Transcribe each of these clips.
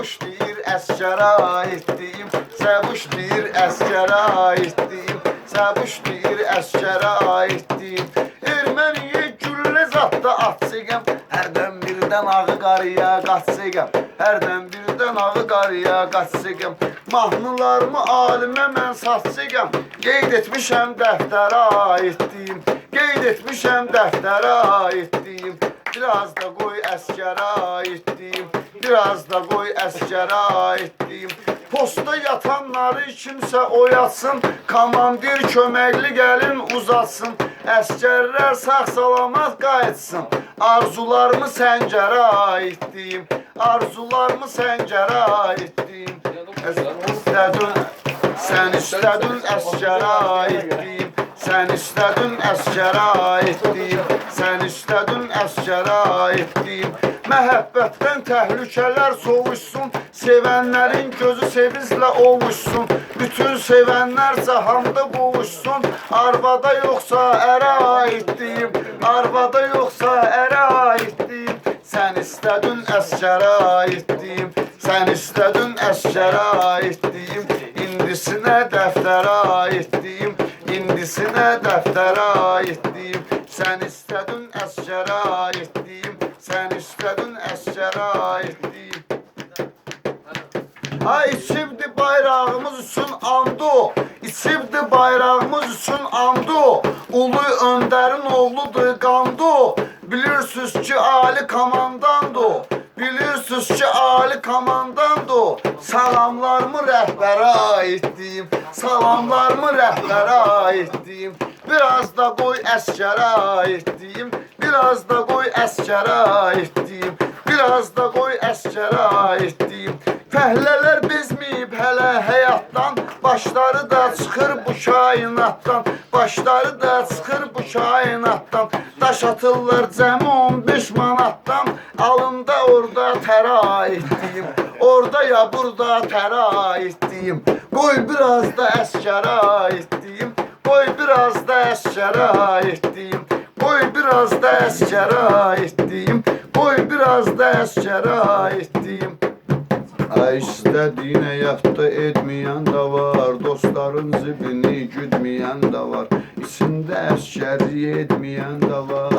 Səvuş deyir əskərə aidliyim, Səvuş deyir əskərə aidliyim, Səvuş deyir əskərə aidliyim. Erməniyə güllə zadda atçıyam, hərdən birdən ağı qarıya qaçıyam, hərdən birdən ağı qarıya qaçıyam. Mahnılarımı alimə mən satçıyam, qeyd etmişəm dəftərə aidliyim, qeyd etmişəm dəftərə aidliyim. Biraz da qoy əskərə aidliyim, biraz da qoy əskərə aidliyim. Posta yatanları kimsə oyatsın, komandir köməkli gəlin uzatsın. Əskərlər sağ salamat qayıtsın, arzularımı səngərə aidliyim, arzularımı səngərə aidliyim. Sən istədin əskərə aidliyim, sən istədin əskərə aidliyim, sən istədin əskərə aidliyim. Məhəbbətdən təhlükələr soğuşsun, sevənlərin gözü sevinclə olmuşsun. Bütün sevənlər cahanda boğuşsun, arvada yoxsa ərə aidliyim, arvada yoxsa ərə aidliyim. Sən istədin əskərə aidliyim, sən istədin əskərə aidliyim. İndisinə dəftərə aidliyim, indisinə dəftərə aidliyim. Sən istədin əskərə aidliyim, sən istədin əskərə aidliyim. Ay içibdi bayrağımız üçün andu, içibdi bayrağımız üçün andu. Ulu öndərin oğludur qandu, bilirsiniz ki ali komandandu, bilirsiniz ki ali komandandu. Salamlarımı rəhbərə aidliyim, salamlarımı rəhbərə aidliyim. Biraz da qoy əskərə aidliyim, biraz da qoy əskərə aidliyim, biraz da qoy əskərə aidliyim. Fəhlələr bezməyib hələ həyatdan, başları da çıxır bu kainatdan, başları da çıxır bu kainatdan. Daş atırlar cəmi 15 manatdan, alında orada tərə aidliyim, orada ya burada tərə aidliyim. Qoy biraz da əskərə aidliyim, qoy biraz da əskərə aidliyim, qoy biraz da əskərə aidliyim, qoy biraz da əskərə aidliyim. Ay istədiyinə yaxda etməyən də var, dostların zibini güdməyən də var, içində əskəri etməyən də var.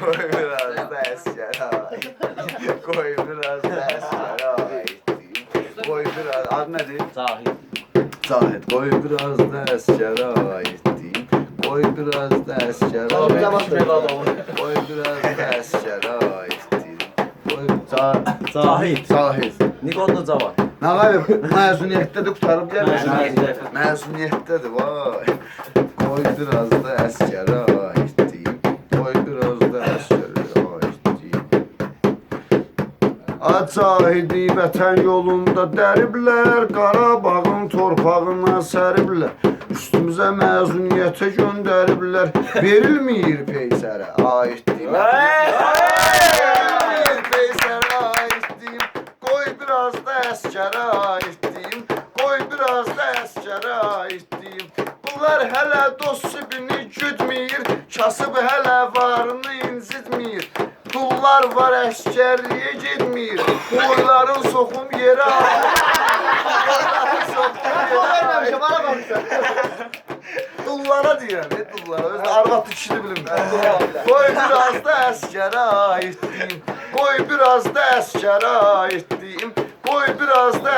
Qoy biraz da əskərə aidliyim, qoy biraz da əskərə aidliyim, qoy biraz, adı nədir? Zahid. Zahid, qoy biraz da əskərə aidliyim, qoy biraz da əskərə aidliyim, qoy biraz da əskərə aidliyim, qoy... Zahid. Zahid. Nikonlu Cavan. Nə qalib, məzuniyyətdədir, qutarıb gəlməsin. Məzuniyyətdədir, vay. Qoy biraz da əskərə aidliyim, qoy biraz da əskərə aidliyim. Acahidi vətən yolunda dəriblər, Qarabağın torpağına səriblər, üstümüzə məzuniyyətə göndəriblər, verilməyir peysərə aidliyim. Verilməyir peysərə aidliyim, qoy biraz da əskərə aidliyim, qoy biraz da əskərə aidliyim. Bunlar hələ dost sibini güdməyir, kasıb hələ varını incitməyir. Dullar var əskərliyə gedməyir, boyların soxum yerə aidliyim. Boyların soxum yerə aidliyim. Dullara deyirəm, dullara, özü arvad kişini bilim. Qoy biraz da əskərə aidliyim, qoy biraz da əskərə aidliyim, qoy biraz da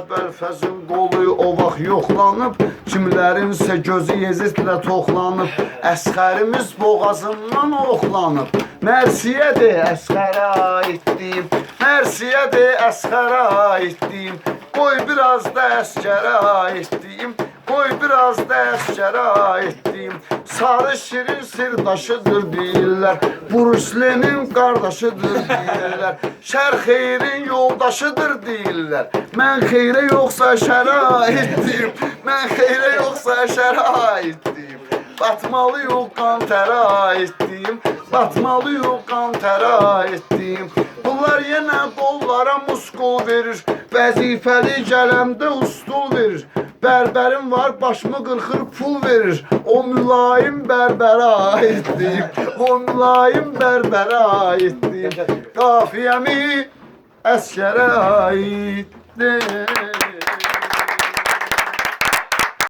Bəlfəzin qolu o vaxt yoxlanıb, kimlərinsə gözü yezidlə toxlanıb, Əsxərimiz boğazından oxlanıb. Mərsiyədir Əsxərə aidliyim, mərsiyədir Əsxərə aidliyim, qoy biraz da əskərə aidliyim, qoy biraz da əskərə aidliyim. Sarı şirin sirdaşıdır deyirlər, Bruslenin qardaşıdır deyirlər, Şər xeyrin yoldaşıdır deyirlər. Mən xeyrə yoxsa şərə aidliyim, mən xeyrə yoxsa şərə aidliyim. Batmalı yox qan tərə aidliyim, batmalı yox qan tərə aidliyim. Bunlar yenə qollara muskul verir, vəzifəli gələmdə ustul verir, Berberim var başımı qırxır pul verir. O mülayim bərbərə aiddir. O mülayim bərbərə aiddir. Qafiyəmi əskərə aiddir.